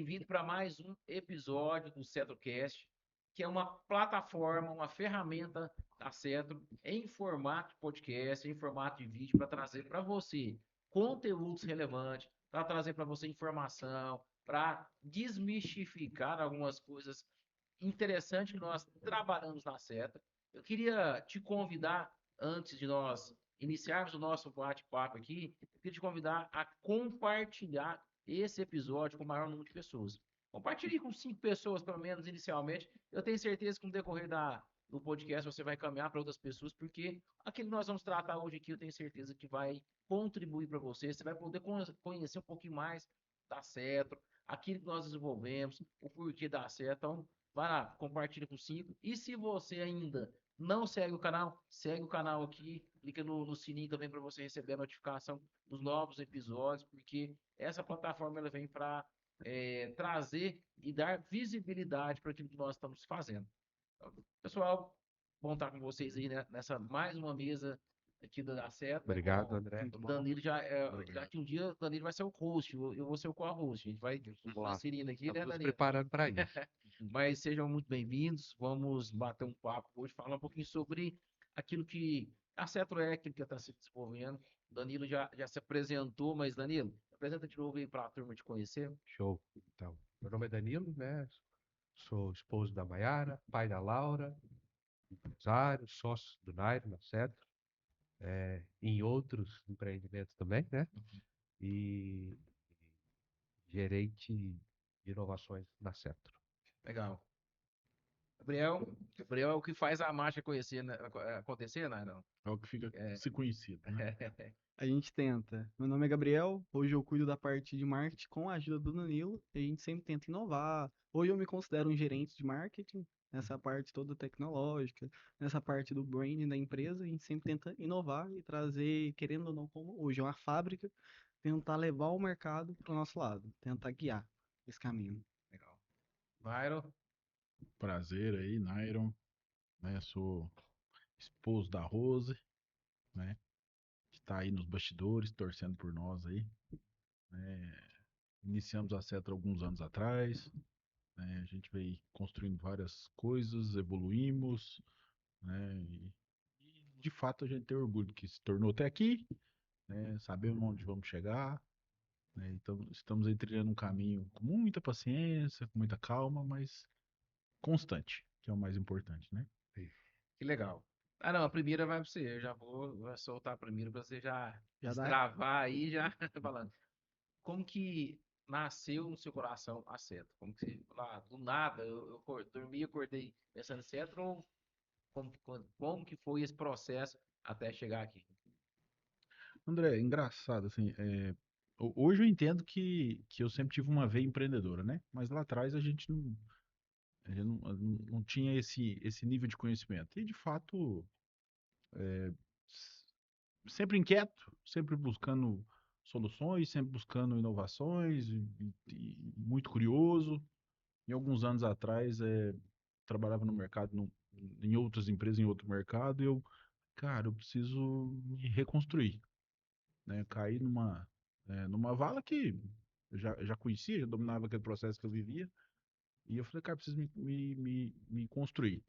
bem-vindo para mais um episódio do CetroCast, que é uma plataforma, uma ferramenta da Cetro em formato de podcast, em formato de vídeo, para trazer para você conteúdos relevantes, para trazer para você informação, para desmistificar algumas coisas interessantes que nós trabalhamos na Cetro. Eu queria te convidar, antes de nós iniciarmos o nosso bate-papo aqui, eu queria te convidar a compartilhar esse episódio com o maior número de pessoas. Compartilhe com 5 pessoas, pelo menos, inicialmente. Eu tenho certeza que no decorrer do podcast você vai caminhar para outras pessoas, porque aquilo que nós vamos tratar hoje aqui, eu tenho certeza que vai contribuir para você. Você vai poder conhecer um pouquinho mais da Cetro, aquilo que nós desenvolvemos, o porquê da Cetro. Então, vai lá, compartilha com 5. E se você ainda não segue o canal aqui, clica no sininho também para você receber a notificação dos novos episódios, porque essa plataforma ela vem para trazer e dar visibilidade para aquilo que nós estamos fazendo. Então, pessoal, bom estar com vocês aí, né, nessa mais uma mesa aqui da Seta, né, Obrigado, com André. o Danilo já Obrigado. que um dia o Danilo vai ser o host, eu vou ser o co-host, a gente vai Vamos lá. transferindo aqui, Estamos né, nos Danilo? preparando para isso. Mas sejam muito bem-vindos. Vamos bater um papo hoje, falar um pouquinho sobre aquilo que a Cetro é, aquilo que está se desenvolvendo. O Danilo já se apresentou, mas Danilo, apresenta de novo aí para a turma te conhecer. Show. Então, meu nome é Danilo, né? Sou esposo da Maiara, pai da Laura, empresário, sócio do Nairo, na Cetro, em outros empreendimentos também, né? E gerente de inovações na Cetro. Legal. Gabriel é o que faz a marcha conhecer, né, acontecer, né? Não. É o que fica É. se conhecido, né? A gente tenta. Meu nome é Gabriel, hoje eu cuido da parte de marketing com a ajuda do Danilo, e a gente sempre tenta inovar. Hoje eu me considero um gerente de marketing, nessa parte toda tecnológica, nessa parte do branding da empresa, a gente sempre tenta inovar e trazer, querendo ou não, como hoje é uma fábrica, tentar levar o mercado para o nosso lado, tentar guiar esse caminho. Legal. Myron, Prazer aí, Nairon, né? Sou esposo da Rose, né? Que tá aí nos bastidores, torcendo por nós aí, né? Iniciamos a Cetra alguns anos atrás, né? A gente veio construindo várias coisas, evoluímos, né? E de fato a gente tem orgulho que se tornou até aqui, né? Sabemos onde vamos chegar, né? Então estamos aí trilhando um caminho com muita paciência, com muita calma, mas constante, que é o mais importante, né? que legal. Ah, não, a primeira vai para você. Eu já vou soltar a primeira para você já Já dá? destravar aí, já falando. Como que nasceu no seu coração a Cetro? Como que lá, do nada, eu dormi, acordei pensando em Cetro, ou como que foi esse processo até chegar aqui? André, engraçado, assim, hoje eu entendo que eu sempre tive uma veia empreendedora, né? Mas lá atrás a gente não tinha esse nível de conhecimento. E, de fato, s- sempre inquieto, sempre buscando soluções, sempre buscando inovações, e muito curioso. E alguns anos atrás, trabalhava no mercado, em outras empresas, em outro mercado, e cara, eu preciso me reconstruir, né? Caí numa vala que eu já conhecia, já dominava aquele processo que eu vivia, e eu falei, cara, preciso me construir.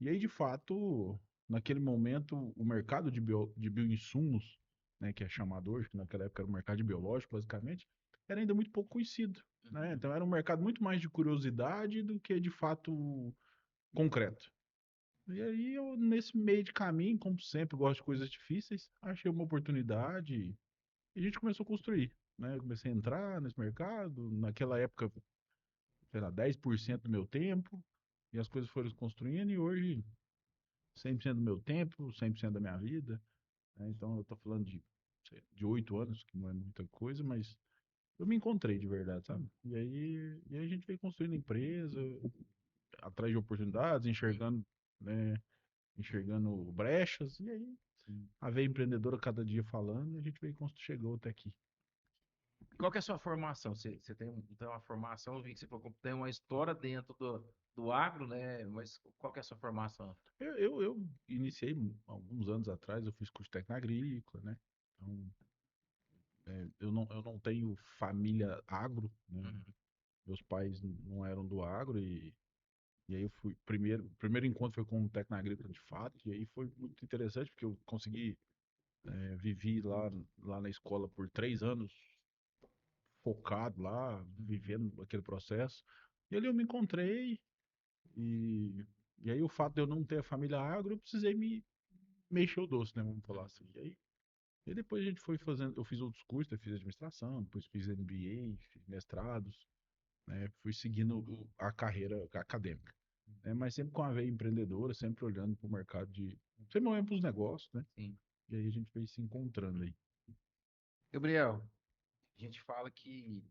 E aí, de fato, naquele momento, o mercado de bioinsumos, né, que é chamado hoje, que naquela época era o mercado de biológico, basicamente, era ainda muito pouco conhecido, né? Então era um mercado muito mais de curiosidade do que de fato concreto. E aí eu, nesse meio de caminho, como sempre, gosto de coisas difíceis, achei uma oportunidade e a gente começou a construir, né? Eu comecei a entrar nesse mercado, naquela época, sei lá, 10% do meu tempo, e as coisas foram se construindo, e hoje 100% do meu tempo, 100% da minha vida, né? Então eu tô falando de 8 anos, que não é muita coisa, mas eu me encontrei de verdade, sabe? E aí a gente veio construindo a empresa, atrás de oportunidades, enxergando, né? Enxergando brechas, e aí Sim. a veia empreendedora cada dia falando, e a gente veio chegou até aqui. Qual que é a sua formação? Você tem uma formação, eu vi que você falou que tem uma história dentro do agro, né? Mas qual que é a sua formação? Eu iniciei alguns anos atrás, eu fiz curso técnico agrícola, né? Então, eu não tenho família agro, né? Uhum. Meus pais não eram do agro e aí eu fui, primeiro encontro foi com o técnico agrícola de fato, e aí foi muito interessante porque eu consegui, vivi lá na escola por 3 anos, focado lá, vivendo aquele processo. E ali eu me encontrei e, e aí o fato de eu não ter a família agro, eu precisei me mexer o doce, né, vamos falar assim. E depois a gente foi fazendo, eu fiz outros cursos, eu fiz administração, depois fiz MBA, fiz mestrados, né, fui seguindo a carreira acadêmica, né, mas sempre com a veia empreendedora, sempre olhando para o mercado sempre olhando para os negócios, né, Sim. e aí a gente veio se encontrando aí. Gabriel, a gente fala que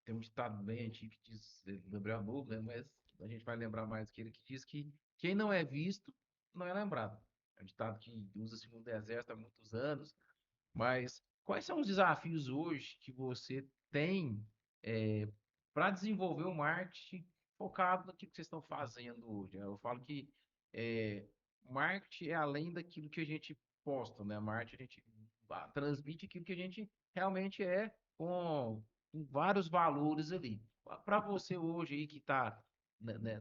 tem um ditado bem antigo que diz, Gabriel novo, né? Mas a gente vai lembrar mais que ele que diz que quem não é visto não é lembrado. É um ditado que usa-se no exército há muitos anos. Mas quais são os desafios hoje que você tem para desenvolver o marketing focado naquilo que vocês estão fazendo hoje, né? Eu falo que é, marketing é além daquilo que a gente posta, né? Marketing a gente transmite aquilo que a gente realmente é com vários valores ali. Para você hoje aí que está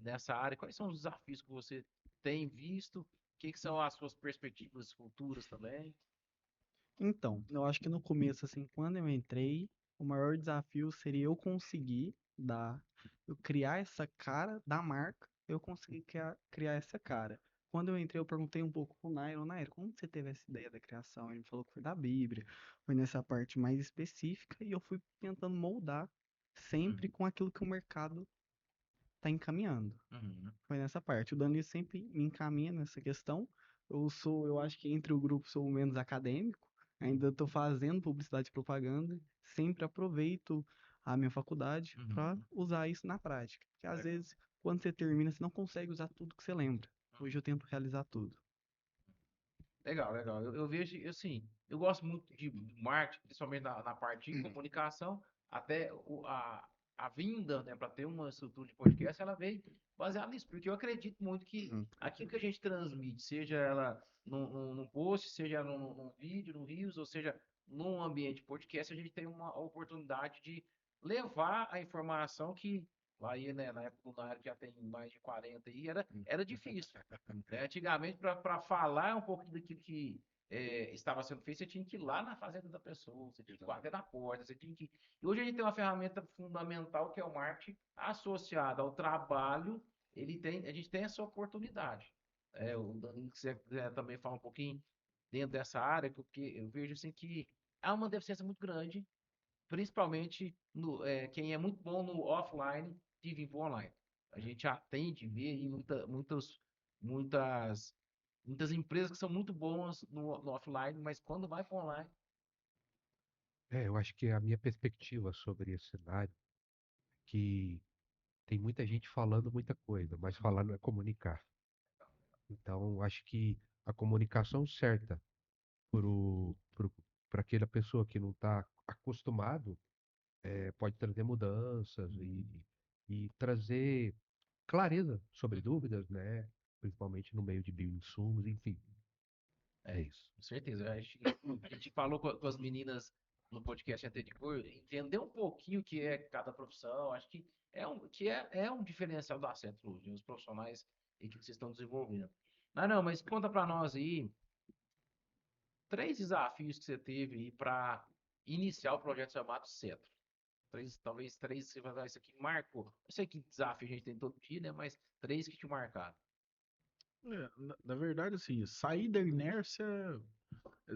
nessa área, quais são os desafios que você tem visto? O que são as suas perspectivas futuras também? Então, eu acho que no começo, assim, quando eu entrei, o maior desafio seria eu conseguir eu criar essa cara da marca, eu conseguir criar essa cara. Quando eu entrei, eu perguntei um pouco pro Nairo, como você teve essa ideia da criação? Ele falou que foi da Bíblia, foi nessa parte mais específica, e eu fui tentando moldar sempre Uhum, com aquilo que o mercado está encaminhando. uhum. Foi nessa parte. O Danilo sempre me encaminha nessa questão. Eu acho que entre o grupo sou o menos acadêmico, ainda estou fazendo publicidade e propaganda, sempre aproveito a minha faculdade para Uhum. usar isso na prática. Porque às Legal. vezes, quando você termina, você não consegue usar tudo que você lembra. Hoje eu tento realizar tudo. Legal, legal. Eu vejo, assim, eu gosto muito de marketing, principalmente na parte de comunicação, até a vinda, né, para ter uma estrutura de podcast, ela veio baseada nisso, porque eu acredito muito que Hum. aquilo que a gente transmite, seja ela num post, seja num vídeo, no Reels, ou seja, num ambiente de podcast, a gente tem uma oportunidade de levar a informação que lá aí, né, na época do Nário, que já tem mais de 40 aí, era difícil, né? Antigamente, para falar um pouco daquilo que estava sendo feito, você tinha que ir lá na fazenda da pessoa, você tinha que bater na porta, você tinha que. E hoje a gente tem uma ferramenta fundamental que é o marketing associado ao trabalho. A gente tem essa oportunidade. O Danilo, se você quiser também falar um pouquinho dentro dessa área, porque eu vejo assim que há uma deficiência muito grande, principalmente quem é muito bom no offline de vir para o online. A gente atende, vê aí muitas, muitas empresas que são muito boas no offline, mas quando vai para online, Eu acho que a minha perspectiva sobre esse cenário é que tem muita gente falando muita coisa, mas falar não é comunicar. Então, acho que a comunicação certa para aquela pessoa que não está acostumado pode trazer mudanças e trazer clareza sobre dúvidas, né? Principalmente no meio de bioinsumos, enfim. É isso. com certeza. A gente falou com as meninas no podcast anterior, entender um pouquinho o que é cada profissão, acho que é um diferencial da Acento hoje, os profissionais e que vocês estão desenvolvendo. Mas conta para nós aí 3 desafios que você teve aí para iniciar o projeto chamado Cetro. Talvez três, você vai falar, isso aqui marcou. Eu sei que desafio a gente tem todo dia, né? Mas três que te marcaram. Na verdade, assim, sair da inércia,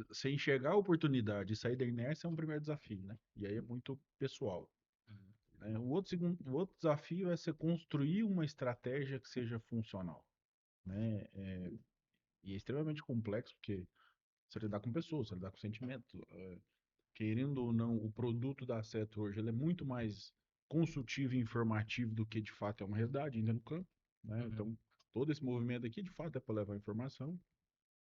você enxergar a oportunidade e sair da inércia é um primeiro desafio, né? E aí é muito pessoal, Uhum. né? O outro desafio é você construir uma estratégia que seja funcional, né? E é extremamente complexo porque você lidar com pessoas, você lidar com sentimento. Querendo ou não, o produto da Seto hoje ele é muito mais consultivo e informativo do que de fato é uma realidade ainda no campo, né? Uhum. Então, todo esse movimento aqui de fato é para levar informação,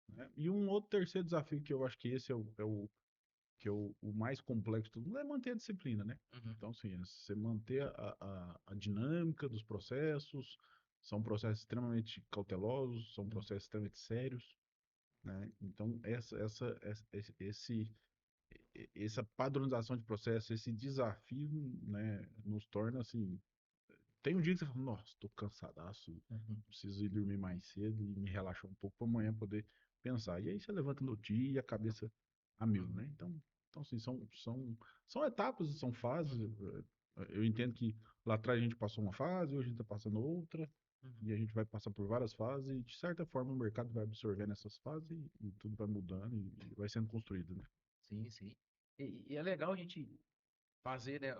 né? E um outro terceiro desafio que eu acho que esse é o mais complexo de tudo, é manter a disciplina, né? Uhum. Então, assim, é você manter a dinâmica dos processos, são processos extremamente cautelosos, são processos extremamente sérios, né? Então, essa padronização de processo, esse desafio, né, nos torna, assim, tem um dia que você fala, nossa, tô cansadaço, preciso ir dormir mais cedo e me relaxar um pouco para amanhã poder pensar. E aí você levanta no dia e a cabeça a mil, né? Então assim, são etapas, são fases. Eu entendo que lá atrás a gente passou uma fase, hoje a gente está passando outra, e a gente vai passar por várias fases, e de certa forma o mercado vai absorvendo essas fases e tudo vai mudando e vai sendo construído, né? Sim, sim. E é legal a gente fazer, né,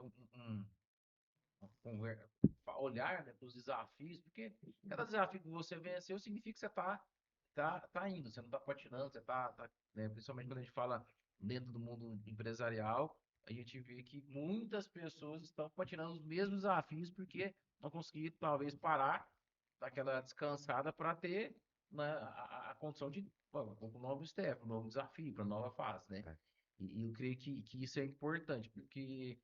uma olhar, né, para os desafios, porque cada desafio que você venceu significa que você tá indo, você não está patinando, você né, principalmente quando a gente fala dentro do mundo empresarial, a gente vê que muitas pessoas estão patinando os mesmos desafios porque não conseguiram talvez parar daquela descansada para ter, né, a condição de pô, um novo step, um novo desafio, para nova fase, né? É. E eu creio que isso é importante, porque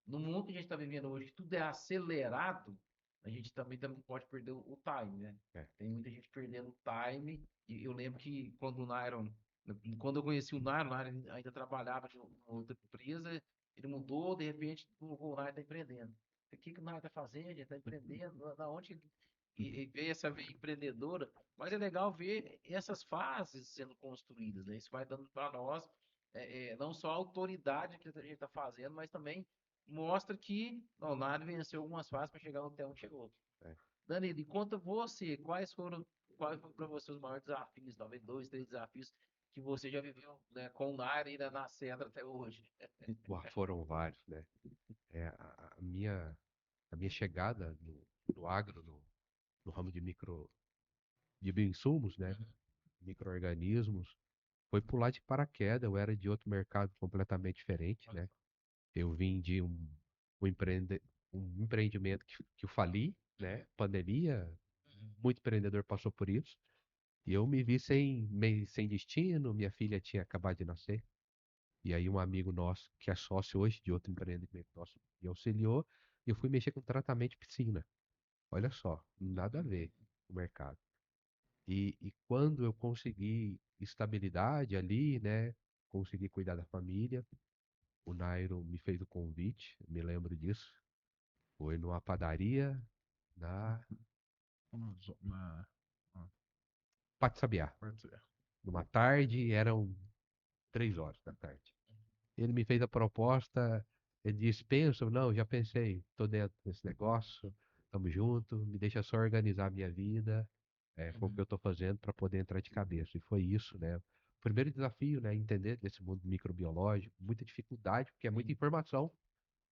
no mundo que a gente está vivendo hoje, que tudo é acelerado, a gente também pode perder o time, né? É. Tem muita gente perdendo o time. E eu lembro que quando eu conheci o Nairon ainda trabalhava em outra empresa, ele mudou, de repente, o Nairon está empreendendo. O que o Nairon está fazendo? Ele está empreendendo? Da onde e ver essa veia empreendedora? Mas é legal ver essas fases sendo construídas, né? Isso vai dando para nós não só a autoridade que a gente está fazendo, mas também mostra que o Nário venceu algumas fases para chegar até onde chegou. É. Danilo, e conta você, quais foram para você os maiores desafios, talvez 2, 3 desafios que você já viveu, né, com o Nário ainda na Cedra até hoje? Foram vários, né? A minha chegada no agro, no ramo de bioinsumos, né? Uhum, Micro-organismos, foi pular de paraquedas. Eu era de outro mercado completamente diferente, olha né? só. Eu vim de um, empreende, um empreendimento que eu fali, né? Pandemia, Uhum, muito empreendedor passou por isso. E eu me vi sem destino, minha filha tinha acabado de nascer. E aí um amigo nosso, que é sócio hoje de outro empreendimento nosso, me auxiliou, e eu fui mexer com tratamento de piscina. Olha só, nada a ver com o mercado. E quando eu consegui estabilidade ali, né? Consegui cuidar da família, o Nairo me fez o convite, me lembro disso. Foi numa padaria na Na Pátio Sabiá, parte- numa tarde, eram 3 horas da tarde. Ele me fez a proposta, ele disse, penso, não, já pensei, tô dentro desse negócio, tamo junto, me deixa só organizar a minha vida, com o que uhum, eu tô fazendo para poder entrar de cabeça. E foi isso, né? O primeiro desafio, né, entender desse mundo microbiológico, muita dificuldade, porque é muita sim, informação,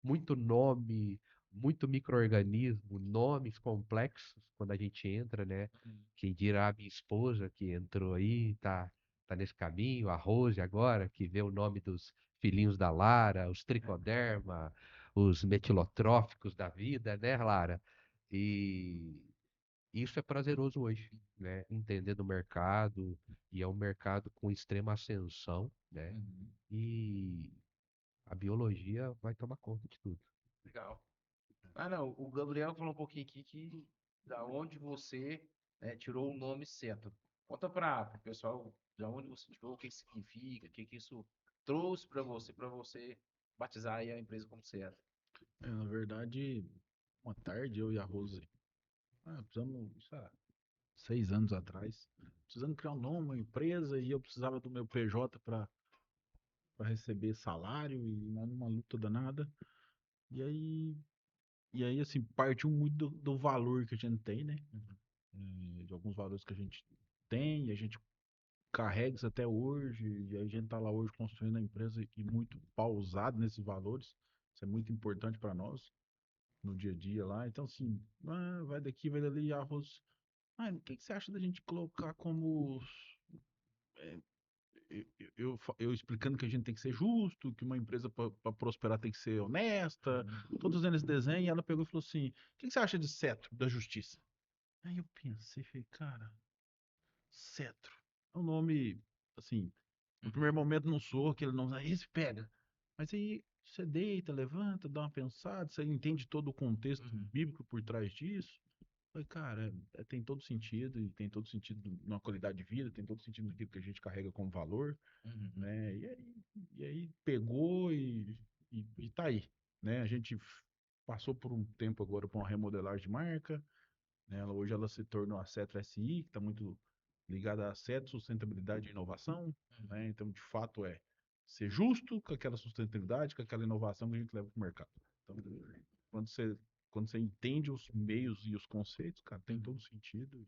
muito nome, muito micro-organismo, nomes complexos quando a gente entra, né? uhum, Quem dirá a minha esposa que entrou aí, tá nesse caminho, a Rose agora, que vê o nome dos filhinhos da Lara, os tricoderma, os metilotróficos da vida, né, Lara? E isso é prazeroso hoje, né? Entender do mercado, e é um mercado com extrema ascensão, né? uhum. E a biologia vai tomar conta de tudo. Legal. Ah, não, o Gabriel falou um pouquinho aqui que da onde você tirou o nome Cetro. Conta para o pessoal da onde você tirou, o que significa, o que isso trouxe para você batizar aí a empresa como Cetro. Na verdade, uma tarde eu e a Rose, precisamos, sei lá, 6 anos atrás, precisando criar um nome, uma empresa, e eu precisava do meu PJ para receber salário e numa luta danada. E aí, assim, partiu muito do valor que a gente tem, né? De alguns valores que a gente tem, e a gente carrega isso até hoje, e a gente tá lá hoje construindo a empresa e muito pausado nesses valores. Isso é muito importante para nós no dia a dia lá. Então, assim, vai daqui, vai dali, arroz. O que que você acha da gente colocar como eu explicando que a gente tem que ser justo, que uma empresa para prosperar tem que ser honesta, tô fazendo esse desenho, e ela pegou e falou assim: o que que você acha de cetro da justiça? Aí eu pensei, falei, cara, cetro. É um nome, assim, no primeiro momento não soa aquele nome, aí esse pega. Mas aí você deita, levanta, dá uma pensada, você entende todo o contexto Uhum, bíblico por trás disso. Falei, cara, tem todo sentido, e tem todo sentido na qualidade de vida, tem todo sentido naquilo que a gente carrega como valor, uhum, né? E aí pegou e tá aí, né? A gente passou por um tempo agora por uma remodelagem de marca, né? Hoje ela se tornou a Cetro SI, que está muito ligada a Cetro, sustentabilidade e inovação, né? Então, de fato, é ser justo com aquela sustentabilidade, com aquela inovação que a gente leva para o mercado. Então, quando você, quando você entende os meios e os conceitos, cara, tem todo sentido.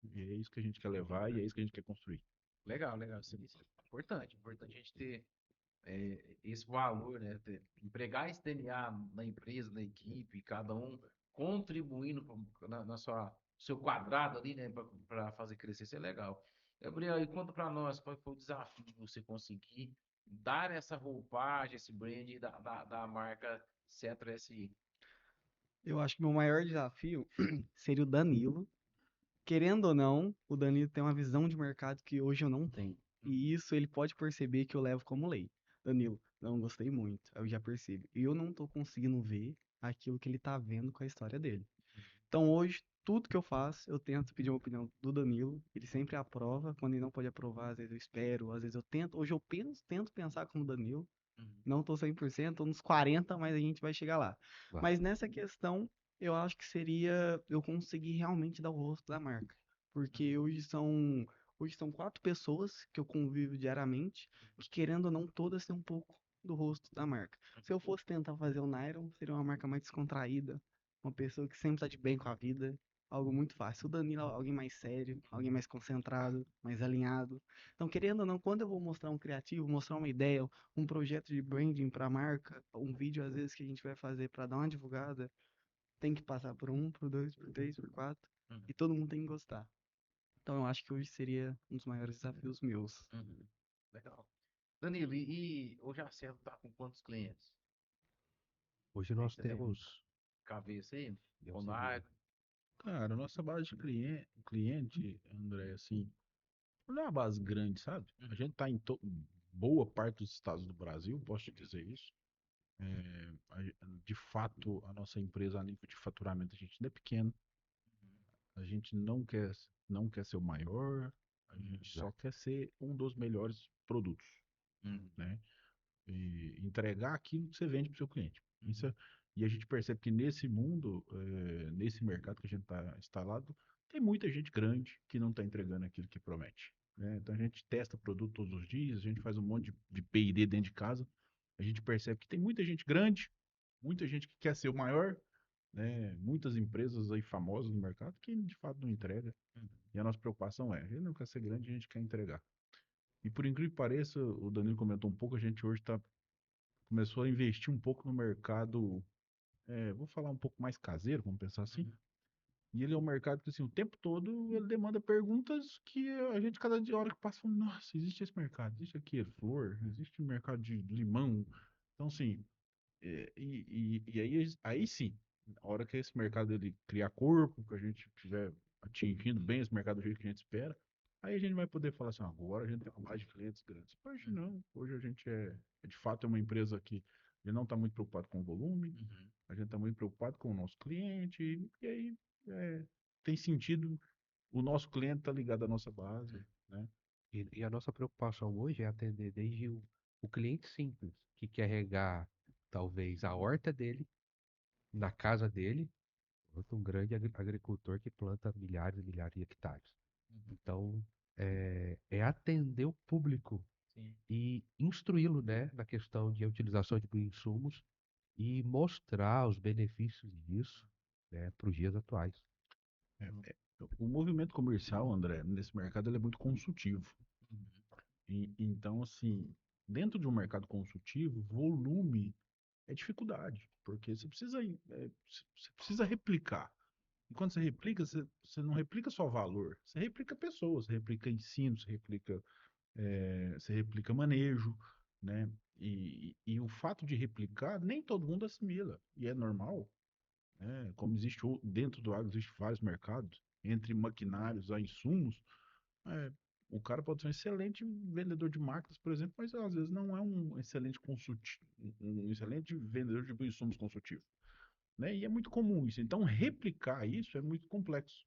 E é isso que a gente quer levar e é isso que a gente quer construir. Legal, legal. Isso é importante. Importante a gente ter esse valor, né? Empregar esse DNA na empresa, na equipe, cada um contribuindo na sua seu quadrado ali, né? Para fazer crescer. Isso é legal. Gabriel, e conta para nós qual foi o desafio de você conseguir dar essa roupagem, esse brand da marca Cetra SI. Eu acho que meu maior desafio seria o Danilo. Querendo ou não, o Danilo tem uma visão de mercado que hoje eu não tenho. E isso ele pode perceber que eu levo como lei. Danilo, não gostei muito, eu já percebo. E eu não tô conseguindo ver aquilo que ele tá vendo com a história dele. Então hoje, tudo que eu faço, eu tento pedir uma opinião do Danilo. Ele sempre aprova. Quando ele não pode aprovar, às vezes eu espero, às vezes eu tento. Hoje eu penso, tento pensar como o Danilo. Não tô 100%, tô nos 40%, mas a gente vai chegar lá. Vai. Mas nessa questão, eu acho que seria eu conseguir realmente dar o rosto da marca. Porque hoje são 4 pessoas que eu convivo diariamente, que querendo ou não, todas têm um pouco do rosto da marca. Se eu fosse tentar fazer o Nairon, seria uma marca mais descontraída, uma pessoa que sempre tá de bem com a vida, algo muito fácil. O Danilo é alguém mais sério, alguém mais concentrado, mais alinhado. Então, querendo ou não, quando eu vou mostrar um criativo, mostrar uma ideia, um projeto de branding para a marca, um vídeo às vezes que a gente vai fazer para dar uma divulgada, tem que passar por um, por dois, por três, por quatro, e todo mundo tem que gostar. Então, eu acho que hoje seria um dos maiores desafios meus. Legal. Danilo, e hoje a Cetra tá com quantos clientes? Hoje nós Você tem temos. cabeça aí? Deus Conar, Cara, a nossa base de cliente, André, assim, não é uma base grande, sabe? A gente tá em boa parte dos estados do Brasil, posso te dizer isso. De fato, a nossa empresa, a nível de faturamento, a gente ainda é pequeno. A gente não quer ser o maior, a gente só quer ser um dos melhores produtos, né? E entregar aquilo que você vende para o seu cliente. E a gente percebe que nesse mundo, nesse mercado que a gente está instalado, tem muita gente grande que não está entregando aquilo que promete, né? Então a gente testa produto todos os dias, a gente faz um monte de P&D dentro de casa, a gente percebe que tem muita gente grande, muita gente que quer ser o maior, né? Muitas empresas aí famosas no mercado que de fato não entrega. E a nossa preocupação é, a gente não quer ser grande, a gente quer entregar. E por incrível que pareça, o Danilo comentou um pouco, a gente hoje começou a investir um pouco no mercado, vou falar um pouco mais caseiro, vamos pensar assim. E ele é um mercado que, assim, o tempo todo ele demanda perguntas que a gente, cada dia, hora que passa, fala, nossa, existe esse mercado, existe aqui flor, existe mercado de limão. Então, assim, e aí sim, a hora que esse mercado ele criar corpo, que a gente estiver atingindo bem esse mercado do jeito que a gente espera, aí a gente vai poder falar assim, agora a gente tem uma base de clientes grandes. Hoje não, hoje a gente de fato é uma empresa que ele não está muito preocupado com o volume, a gente está muito preocupado com o nosso cliente, e aí tem sentido o nosso cliente estar ligado à nossa base, né? E a nossa preocupação hoje é atender desde o cliente simples, que quer regar talvez a horta dele, na casa dele, quanto um grande agricultor que planta milhares e milhares de hectares. Então, é atender o público sim. e instruí-lo, né, na questão de utilização de bioinsumos e mostrar os benefícios disso, né, para os dias atuais. O movimento comercial, André, nesse mercado ele é muito consultivo. Então, assim, dentro de um mercado consultivo, volume é dificuldade, porque você precisa replicar. E quando você replica, você não replica só valor, você replica pessoas, você replica ensino, você replica manejo, né? E o fato de replicar, nem todo mundo assimila, e é normal, né? Como existe dentro do agro, existe vários mercados, entre maquinários a insumos, é, o cara pode ser um excelente vendedor de máquinas, por exemplo, mas às vezes não é um excelente um excelente vendedor de insumos consultivo, né? E é muito comum isso. Então, replicar isso é muito complexo.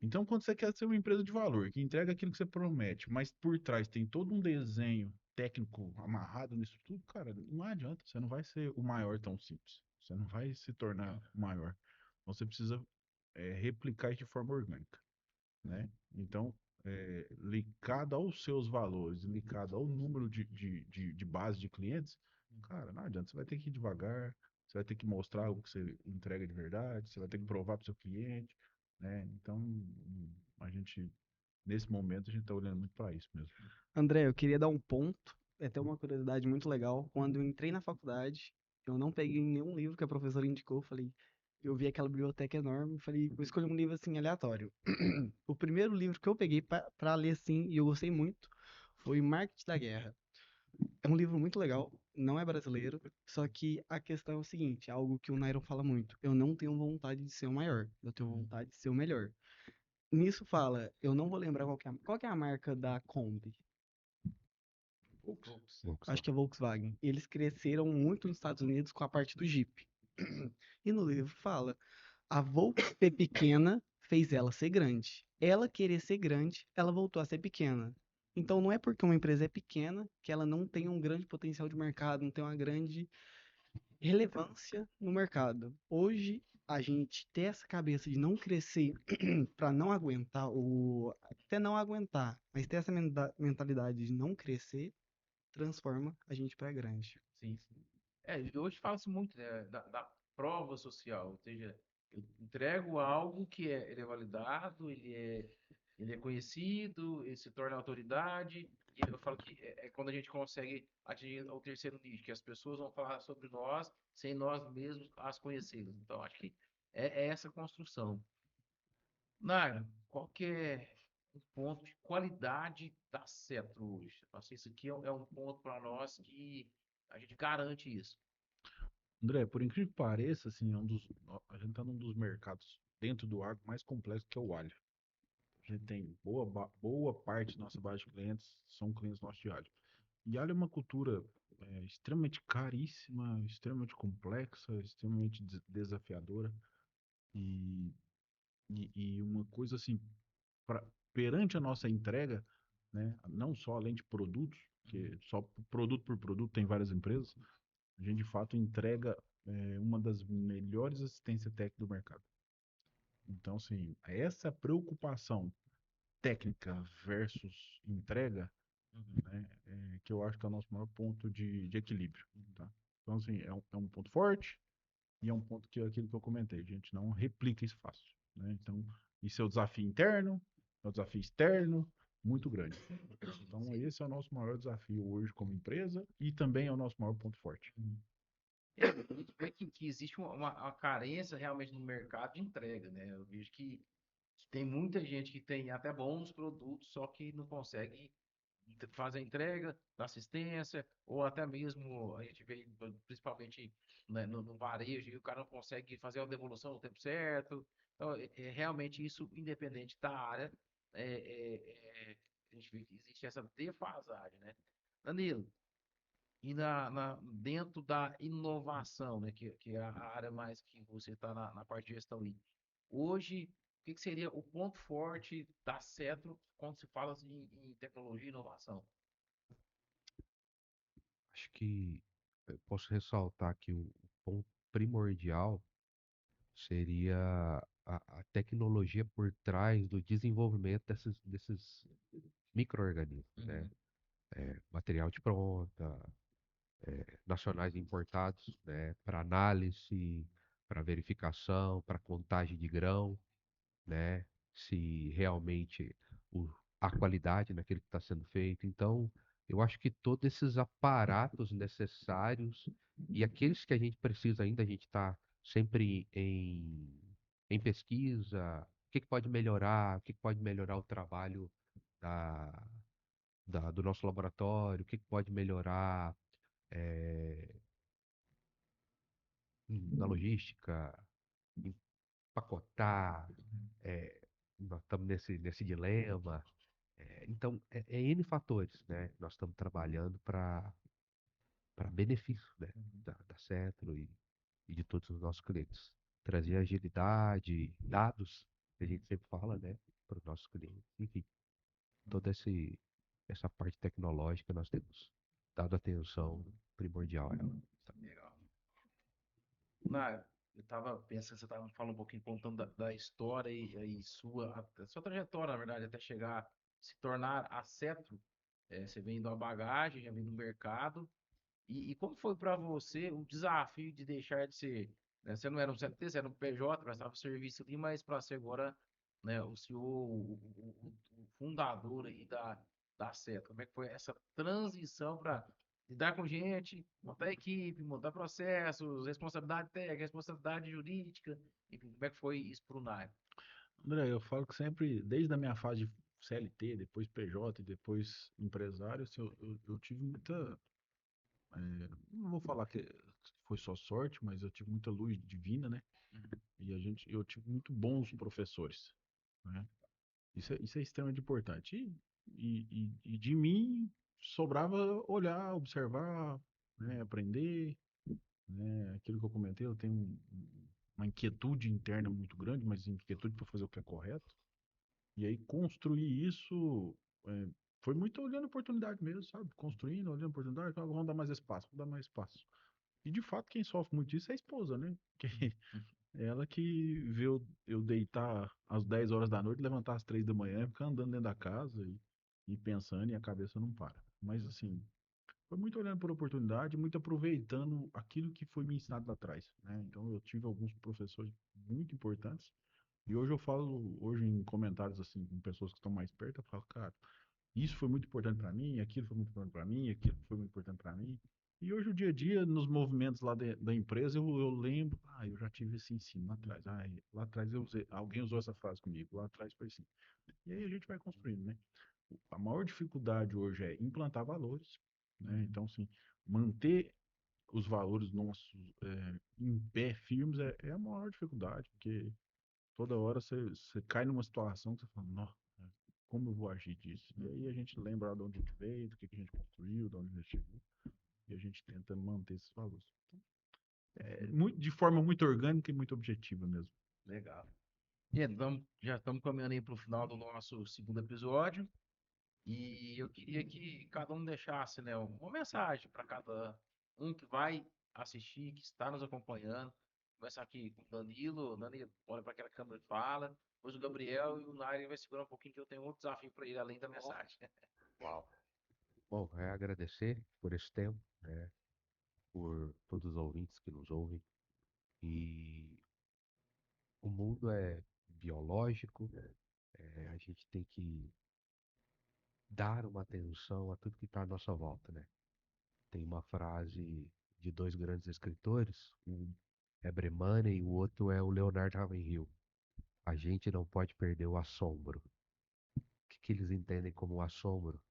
Então, quando você quer ser uma empresa de valor, que entrega aquilo que você promete, mas por trás tem todo um desenho técnico amarrado nisso tudo, cara, não adianta. Você não vai ser o maior tão simples. Você não vai se tornar o maior. Então, você precisa replicar isso de forma orgânica, né? Então, ligado aos seus valores, ligado ao número de base de clientes, cara, não adianta. Você vai ter que ir devagar, você vai ter que mostrar o que você entrega de verdade, você vai ter que provar para o seu cliente, né? Então, a gente, nesse momento, a gente está olhando muito para isso mesmo. André, eu queria dar um ponto, é até uma curiosidade muito legal. Quando eu entrei na faculdade, eu não peguei nenhum livro que a professora indicou. Falei, eu vi aquela biblioteca enorme, falei, vou escolher um livro assim aleatório. O primeiro livro que eu peguei para ler assim, e eu gostei muito, foi Marketing da Guerra. É um livro muito legal, não é brasileiro, só que a questão é o seguinte, é algo que o Nairon fala muito. Eu não tenho vontade de ser o maior, eu tenho vontade de ser o melhor. Nisso fala, eu não vou lembrar qual que é a marca da Kombi. Acho que é Volkswagen. Eles cresceram muito nos Estados Unidos com a parte do Jeep. E no livro fala, a Volks ser pequena fez ela ser grande. Ela querer ser grande, ela voltou a ser pequena. Então não é porque uma empresa é pequena que ela não tem um grande potencial de mercado, não tem uma grande relevância no mercado. Hoje a gente ter essa cabeça de não crescer para não aguentar ou até não aguentar, mas ter essa mentalidade de não crescer transforma a gente para grande. Sim, sim. E hoje fala-se muito, né, da prova social, ou seja, eu entrego algo que ele é validado, ele é conhecido, ele se torna autoridade, e eu falo que é quando a gente consegue atingir o terceiro nicho, que as pessoas vão falar sobre nós sem nós mesmos as conhecê-las. Então, acho que é essa construção. Naira, qual que é o ponto de qualidade da Cetro hoje? Acho que isso aqui é um ponto para nós que a gente garante isso. André, por incrível que pareça, assim, a gente está num dos mercados dentro do agro mais complexo que é o alho. A gente tem boa parte da nossa base de clientes são clientes nossos de alho. E alho é uma cultura extremamente caríssima, extremamente complexa, extremamente desafiadora. E, e uma coisa assim, pra, perante a nossa entrega, né, não só além de produtos, que só produto por produto tem várias empresas, a gente de fato entrega uma das melhores assistências técnicas do mercado. Então, assim, essa preocupação técnica versus entrega, Uhum. né, que eu acho que é o nosso maior ponto de equilíbrio, tá? Então, assim, é um ponto forte e é um ponto que é aquilo que eu comentei, a gente não replica isso fácil, né? Então, isso é o desafio interno, é o desafio externo, muito grande. Então, Sim. esse é o nosso maior desafio hoje como empresa e também é o nosso maior ponto forte. A gente vê que existe uma carência realmente no mercado de entrega, né? Eu vejo que tem muita gente que tem até bons produtos, só que não consegue fazer a entrega da assistência, ou até mesmo a gente vê, principalmente, né, no varejo, e o cara não consegue fazer a devolução no tempo certo. Então, realmente isso, independente da área, a gente vê que existe essa defasagem, né? Danilo, e dentro da inovação, né, que é a área mais que você está na parte de gestão aí. Hoje, o que seria o ponto forte da Cetro quando se fala assim, em tecnologia e inovação? Acho que eu posso ressaltar que o ponto primordial seria a tecnologia por trás do desenvolvimento desses micro-organismos, né? Uhum. Material de pronta, nacionais importados, né? Para análise, para verificação, para contagem de grão, né? Se realmente a qualidade naquele que está sendo feito. Então, eu acho que todos esses aparatos necessários e aqueles que a gente precisa ainda, a gente está sempre em pesquisa, o que que pode melhorar, o que que pode melhorar o trabalho da, do nosso laboratório, o que que pode melhorar eh, na logística, empacotar, nós estamos nesse dilema. Então, é N fatores, né? Nós estamos trabalhando para benefício, né? Da Cetro e de todos os nossos clientes. Trazer agilidade, dados, que a gente sempre fala, né? Para os nossos clientes. Enfim, toda essa parte tecnológica nós temos dado atenção primordial a ela. Tá legal. Eu tava pensando, você tava falando um pouquinho, contando da história e a sua trajetória, na verdade, até chegar, se tornar a Cetro. Você vem da bagagem, já vem do mercado. E como foi para você o desafio de deixar de ser, né, você não era um CLT, você era um PJ, prestava serviço ali, mas para ser agora, né, o CEO, o fundador aí da Seta. Como é que foi essa transição para lidar com gente, montar equipe, montar processos, responsabilidade técnica, responsabilidade jurídica, enfim, como é que foi isso para o NAI? André, eu falo que sempre, desde a minha fase de CLT, depois PJ e depois empresário, assim, eu tive muita. Não vou falar que foi só sorte, mas eu tive muita luz divina, né? Eu tive muito bons professores, né? Isso é extremamente importante. E de mim sobrava olhar, observar, né? Aprender, né? Aquilo que eu comentei, eu tenho uma inquietude interna muito grande, mas inquietude para fazer o que é correto. E aí construir isso é, foi muito olhando a oportunidade mesmo, sabe? Construindo, olhando a oportunidade, vamos dar mais espaço, vamos dar mais espaço. E de fato, quem sofre muito isso é a esposa, né? Que é ela que vê eu deitar às 10 horas da noite, levantar às 3 da manhã, ficar andando dentro da casa e pensando e a cabeça não para. Mas assim, foi muito olhando por oportunidade, muito aproveitando aquilo que foi me ensinado lá atrás, né? Então eu tive alguns professores muito importantes e hoje eu falo, hoje em comentários assim com pessoas que estão mais perto, eu falo, cara, isso foi muito importante para mim, aquilo foi muito importante para mim, aquilo foi muito importante para mim. E hoje, o dia a dia, nos movimentos lá da empresa, eu lembro, eu já tive esse ensino lá atrás. Lá atrás alguém usou essa frase comigo, lá atrás foi assim. E aí a gente vai construindo, né? A maior dificuldade hoje é implantar valores, né? Então, assim, manter os valores nossos em pé, firmes, é a maior dificuldade, porque toda hora você cai numa situação que você fala, nossa, como eu vou agir disso? E aí a gente lembra de onde a gente veio, do que a gente construiu, de onde a gente chegou, e a gente tenta manter esses valores. De forma muito orgânica e muito objetiva mesmo. Legal. E então, já estamos caminhando aí para o final do nosso segundo episódio. E eu queria que cada um deixasse, né, uma mensagem para cada um que vai assistir, que está nos acompanhando. Começar aqui com o Danilo. Danilo, olha para aquela câmera e fala. Depois o Gabriel e o Nair vai segurar um pouquinho, que eu tenho outro desafio para ele, além da mensagem. Uau. Bom, agradecer por esse tempo, né, por todos os ouvintes que nos ouvem. E o mundo é biológico, a gente tem que dar uma atenção a tudo que está à nossa volta, né? Tem uma frase de dois grandes escritores, um é Bremane e o outro é o Leonard Ravenhill. A gente não pode perder o assombro. O que eles entendem como assombro?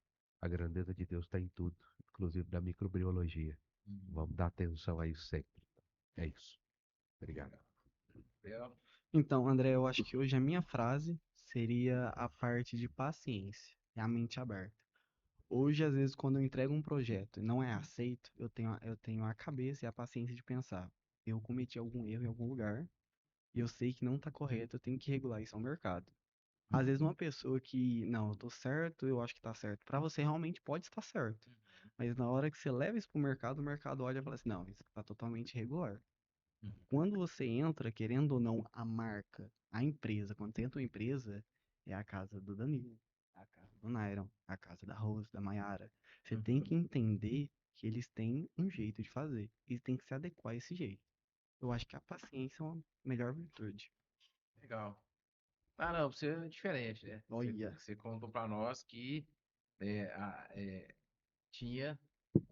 A grandeza de Deus está em tudo, inclusive da microbiologia. Vamos dar atenção a isso sempre. É isso. Obrigado. Gabriel? Então, André, eu acho que hoje a minha frase seria a parte de paciência e a mente aberta. Hoje, às vezes, quando eu entrego um projeto e não é aceito, eu tenho a cabeça e a paciência de pensar, eu cometi algum erro em algum lugar e eu sei que não está correto, eu tenho que regular isso ao mercado. Às vezes, uma pessoa que, não, eu tô certo, eu acho que tá certo, para você realmente pode estar certo. Mas na hora que você leva isso pro mercado, o mercado olha e fala assim, não, isso está totalmente irregular. Quando você entra, querendo ou não, a marca, a empresa, quando você entra uma empresa, é a casa do Danilo, é a casa do Nairon, a casa da Rose, da Mayara. Você tem que entender que eles têm um jeito de fazer. E tem que se adequar a esse jeito. Eu acho que a paciência é uma melhor virtude. Legal. Ah, não, você é diferente, né? Olha. Você contou para nós que tinha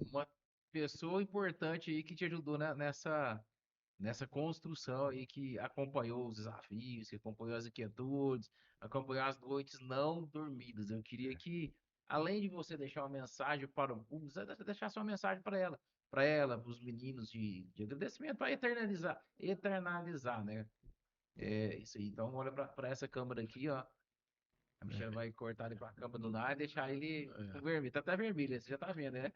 uma pessoa importante aí que te ajudou nessa construção aí, que acompanhou os desafios, que acompanhou as inquietudes, acompanhou as noites não dormidas. Eu queria que, além de você deixar uma mensagem para o público, você deixasse uma mensagem para ela, para os meninos de agradecimento, para eternalizar, né? Isso aí. Então, olha para essa câmera aqui, ó. A Michelle vai cortar ele para a câmera do nada e deixar ele com vermelho. Tá até vermelho, você já tá vendo, né?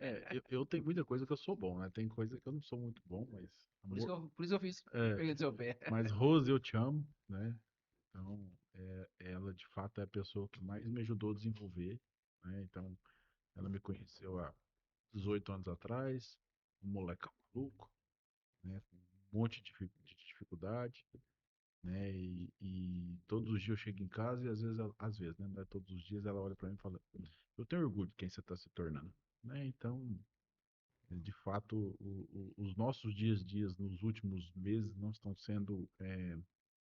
Eu tenho muita coisa que eu sou bom, né? Tem coisa que eu não sou muito bom, mas amor, Por isso eu fiz, peguei do seu pé. mas Rose, eu te amo, né? Então, ela de fato é a pessoa que mais me ajudou a desenvolver, né? Então, ela me conheceu há 18 anos atrás, um moleque maluco, né? Com um monte de dificuldade, né? E todos os dias eu chego em casa e às vezes, né? Não é todos os dias ela olha para mim e fala: eu tenho orgulho de quem você está se tornando, né? Então, de fato, os nossos dias nos últimos meses não estão sendo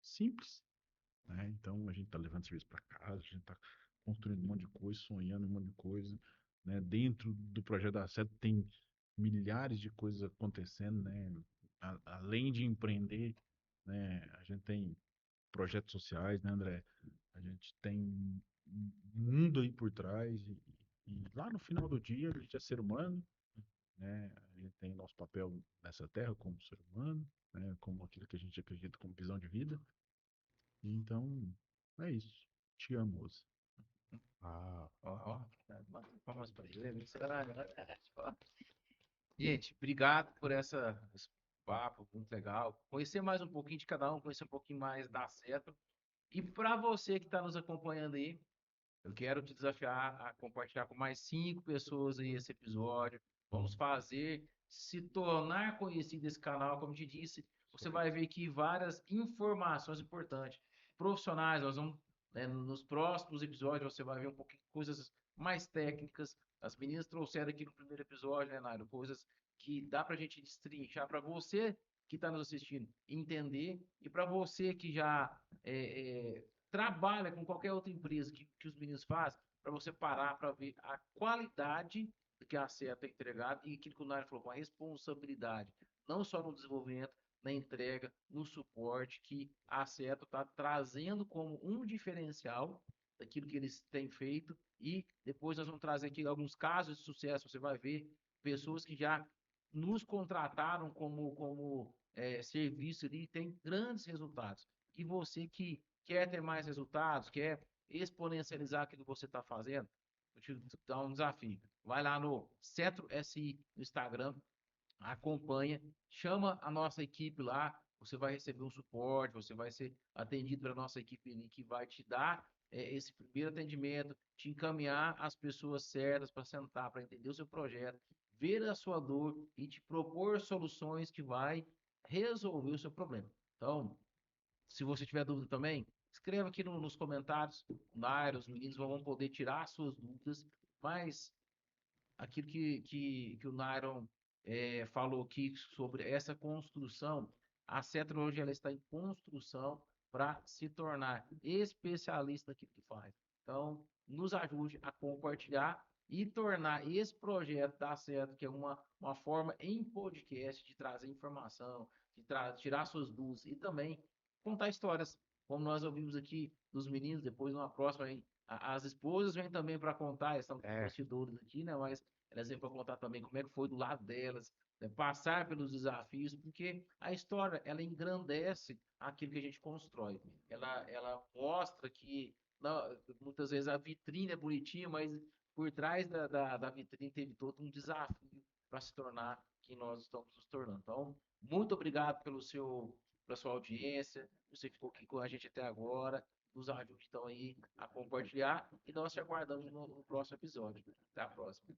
simples, né? Então, a gente está levando serviço para casa, a gente está construindo um monte de coisa, sonhando um monte de coisa, né? Dentro do projeto da Seta tem milhares de coisas acontecendo, né? Além de empreender, né? A gente tem projetos sociais, né, André? A gente tem um mundo aí por trás e lá no final do dia a gente é ser humano, né? A gente tem nosso papel nessa terra como ser humano, né? Como aquilo que a gente acredita como visão de vida. Então, é isso. Te amo, Ozi. Ó, palmas pra ele. Gente, obrigado por esse papo, muito legal. Conhecer mais um pouquinho de cada um, conhecer um pouquinho mais da Seto. E para você que está nos acompanhando aí, eu quero te desafiar a compartilhar com mais 5 pessoas aí esse episódio. Vamos fazer se tornar conhecido esse canal, como te disse. Você vai ver aqui várias informações importantes. Profissionais, nós vamos, né, nos próximos episódios, você vai ver um pouquinho de coisas mais técnicas. As meninas trouxeram aqui no primeiro episódio, né, Nairo? Coisas que dá para a gente destrinchar para você que está nos assistindo entender e para você que já trabalha com qualquer outra empresa que os meninos fazem, para você parar para ver a qualidade que a CEA tem entregado e aquilo que o Nário falou, com a responsabilidade, não só no desenvolvimento, na entrega, no suporte, que a CEA está trazendo como um diferencial daquilo que eles têm feito. E depois nós vamos trazer aqui alguns casos de sucesso. Você vai ver pessoas que já nos contrataram como serviço ali e tem grandes resultados. E você que quer ter mais resultados, quer exponencializar aquilo que você está fazendo, eu te dar um desafio. Vai lá no Cetro SI no Instagram, acompanha, chama a nossa equipe lá, você vai receber um suporte, você vai ser atendido pela nossa equipe ali, que vai te dar esse primeiro atendimento, te encaminhar as pessoas certas para sentar, para entender o seu projeto, ver a sua dor e te propor soluções que vai resolver o seu problema. Então, se você tiver dúvida também, escreva aqui nos comentários. O Nairo, os meninos vão poder tirar suas dúvidas, mas aquilo que o Nairon falou aqui sobre essa construção, a Cetra hoje ela está em construção para se tornar especialista naquilo que faz. Então, nos ajude a compartilhar e tornar esse projeto da Cetra, que é uma forma em podcast de trazer informação, de tirar suas dúvidas e também contar histórias, como nós ouvimos aqui dos meninos, depois numa próxima, as esposas vêm também para contar, estão bastidores aqui, né? Mas elas vêm para contar também como é que foi do lado delas, né? Passar pelos desafios, porque a história, ela engrandece aquilo que a gente constrói. Ela mostra que não, muitas vezes a vitrine é bonitinha, mas por trás da vitrine teve todo um desafio para se tornar quem nós estamos nos tornando. Então, muito obrigado pela sua audiência, você ficou aqui com a gente até agora, nos ajude então aí a compartilhar e nós te aguardamos no próximo episódio. Até a próxima.